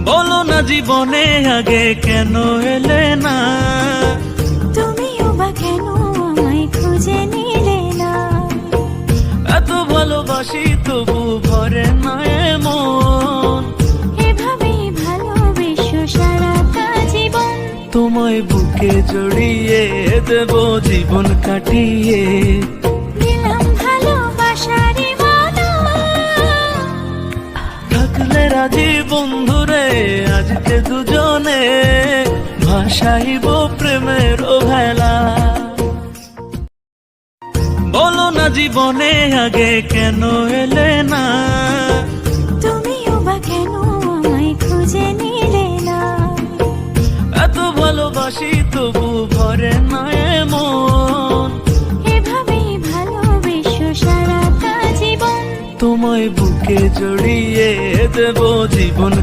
বলো না জীবনে আগে কেন এলে না, তুমিও বা কেন আমায় খুঁজে নিলে না। এত ভালোবাসি তবু ভরে না মন, এভাবেই ভালোবেসো সারাটা জীবন। তোমায় বুকে জড়িয়ে দেব জীবন কাটিয়ে, দিলাম ভালোবাসারি মালা। থাকলে রাজি বন্ধুরে আজকে দুজনে ভাসাইব প্রেমের ভেলা। বলো না জীবনে আগে কেন এলে না, তুমিও বা কেন আমায় খুঁজে নিলে না। এত ভালোবাসি তবু ভরে না মন, এভাবেই ভালোবেসো সারাটা জীবন। তোমায় বুকে জড়িয়ে দেব জীবন